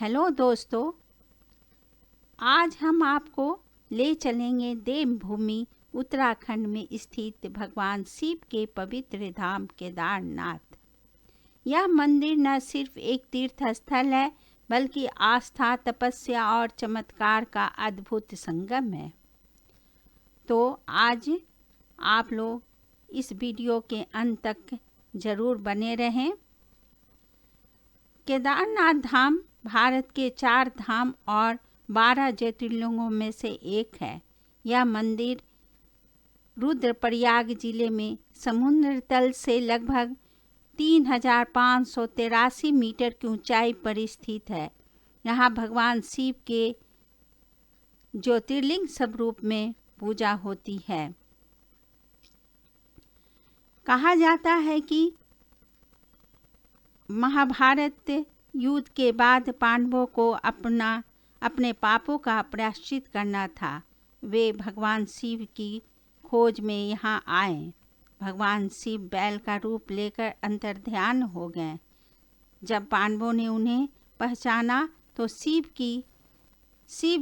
Hello दोस्तों, आज हम आपको ले चलेंगे देवभूमि उत्तराखंड में स्थित भगवान शिव के पवित्र धाम केदारनाथ। यह मंदिर न सिर्फ एक तीर्थ स्थल है बल्कि आस्था, तपस्या और चमत्कार का अद्भुत संगम है। तो आज आप लोग इस वीडियो के अंत तक जरूर बने रहें। केदारनाथ धाम भारत के 4 धाम और 12 ज्योतिर्लिंगों में से एक है। यह मंदिर रुद्रप्रयाग जिले में समुद्र तल से लगभग 3583 मीटर की ऊंचाई पर स्थित है। यहाँ भगवान शिव के ज्योतिर्लिंग स्वरूप में पूजा होती है। कहा जाता है कि महाभारत युद्ध के बाद पांडवों को अपने पापों का प्रायश्चित करना था। वे भगवान शिव की खोज में यहाँ आए। भगवान शिव बैल का रूप लेकर अंतर्ध्यान हो गए। जब पांडवों ने उन्हें पहचाना तो शिव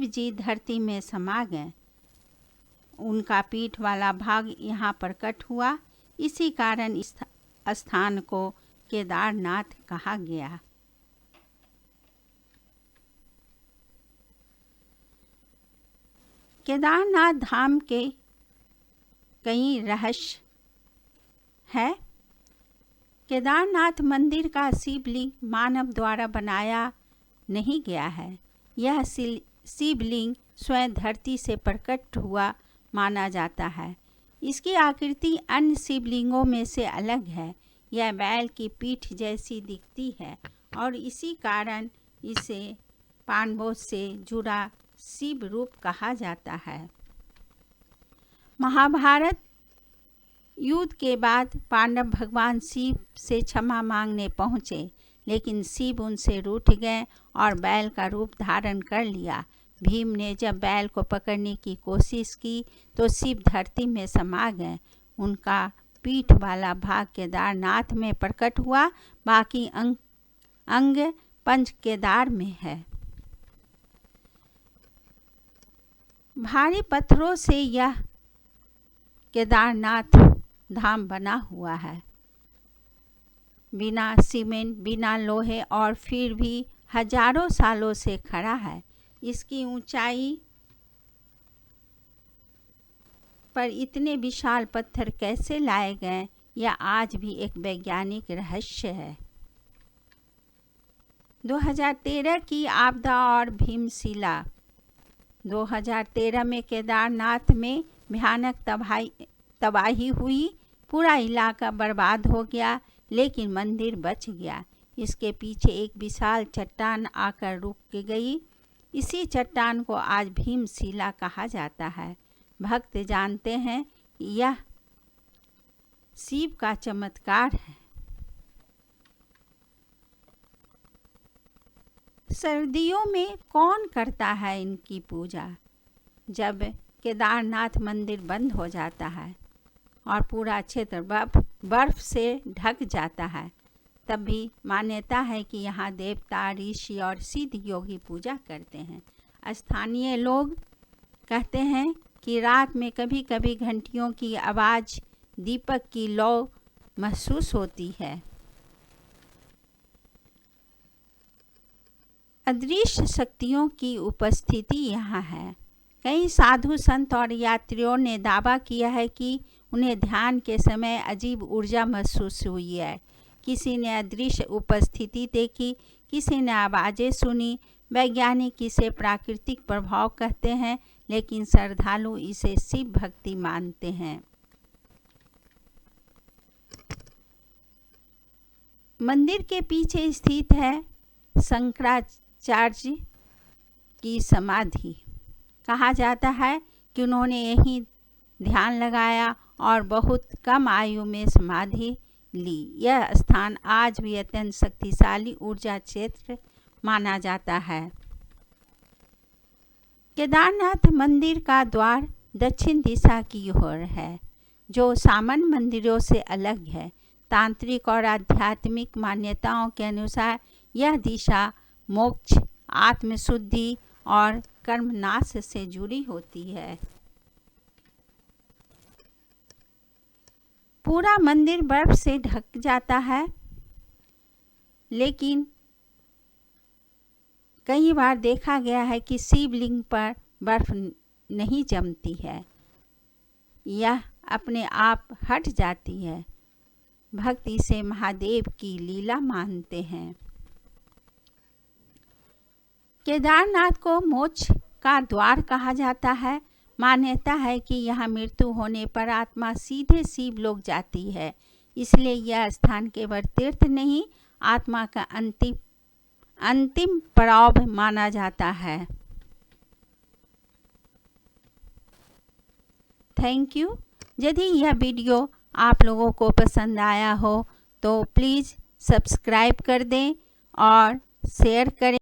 जी धरती में समा गए। उनका पीठ वाला भाग यहाँ प्रकट हुआ। इसी कारण इस स्थान को केदारनाथ कहा गया। केदारनाथ धाम के कई रहस्य है। केदारनाथ मंदिर का शिवलिंग मानव द्वारा बनाया नहीं गया है। यह शिवलिंग स्वयं धरती से प्रकट हुआ माना जाता है। इसकी आकृति अन्य शिवलिंगों में से अलग है। यह बैल की पीठ जैसी दिखती है और इसी कारण इसे पांडवों से जुड़ा शिव रूप कहा जाता है। महाभारत युद्ध के बाद पांडव भगवान शिव से क्षमा मांगने पहुँचे, लेकिन शिव उनसे रूठ गए और बैल का रूप धारण कर लिया। भीम ने जब बैल को पकड़ने की कोशिश की तो शिव धरती में समा गए। उनका पीठ वाला भाग केदारनाथ में प्रकट हुआ। बाकी अंग पंच केदार में है। भारी पत्थरों से यह केदारनाथ धाम बना हुआ है। बिना सीमेंट, बिना लोहे और फिर भी हजारों सालों से खड़ा है। इसकी ऊंचाई पर इतने विशाल पत्थर कैसे लाए गए, यह आज भी एक वैज्ञानिक रहस्य है। 2013 की आपदा और भीमशिला। 2013 में केदारनाथ में भयानक तबाही हुई। पूरा इलाका बर्बाद हो गया, लेकिन मंदिर बच गया। इसके पीछे एक विशाल चट्टान आकर रुक गई। इसी चट्टान को आज भीमशिला कहा जाता है। भक्त जानते हैं यह शिव का चमत्कार है। सर्दियों में कौन करता है इनकी पूजा? जब केदारनाथ मंदिर बंद हो जाता है और पूरा क्षेत्र बर्फ से ढक जाता है, तब भी मान्यता है कि यहाँ देवता, ऋषि और सिद्ध योगी पूजा करते हैं। स्थानीय लोग कहते हैं कि रात में कभी कभी घंटियों की आवाज़, दीपक की लौ महसूस होती है। अदृश्य शक्तियों की उपस्थिति यहाँ है। कई साधु संत और यात्रियों ने दावा किया है कि उन्हें ध्यान के समय अजीब ऊर्जा महसूस हुई है। किसी ने अदृश्य उपस्थिति देखी, किसी ने आवाज़ें सुनी। वैज्ञानिक इसे प्राकृतिक प्रभाव कहते हैं, लेकिन श्रद्धालु इसे शिव भक्ति मानते हैं। मंदिर के पीछे स्थित है शंकराचार्य की समाधि। कहा जाता है कि उन्होंने यहीं ध्यान लगाया और बहुत कम आयु में समाधि ली। यह स्थान आज भी अत्यंत शक्तिशाली ऊर्जा क्षेत्र माना जाता है। केदारनाथ मंदिर का द्वार दक्षिण दिशा की ओर है, जो सामान्य मंदिरों से अलग है। तांत्रिक और आध्यात्मिक मान्यताओं के अनुसार यह दिशा मोक्ष, आत्मशुद्धि और कर्मनाश से जुड़ी होती है। पूरा मंदिर बर्फ से ढक जाता है, लेकिन कई बार देखा गया है कि शिवलिंग पर बर्फ नहीं जमती है, यह अपने आप हट जाती है। भक्त इसे महादेव की लीला मानते हैं। केदारनाथ को मोक्ष का द्वार कहा जाता है। मान्यता है कि यहाँ मृत्यु होने पर आत्मा सीधे शिवलोक जाती है, इसलिए यह स्थान केवल तीर्थ नहीं, आत्मा का अंतिम पड़ाव माना जाता है। Thank you. यदि यह वीडियो आप लोगों को पसंद आया हो तो प्लीज़ सब्सक्राइब कर दें और शेयर करें।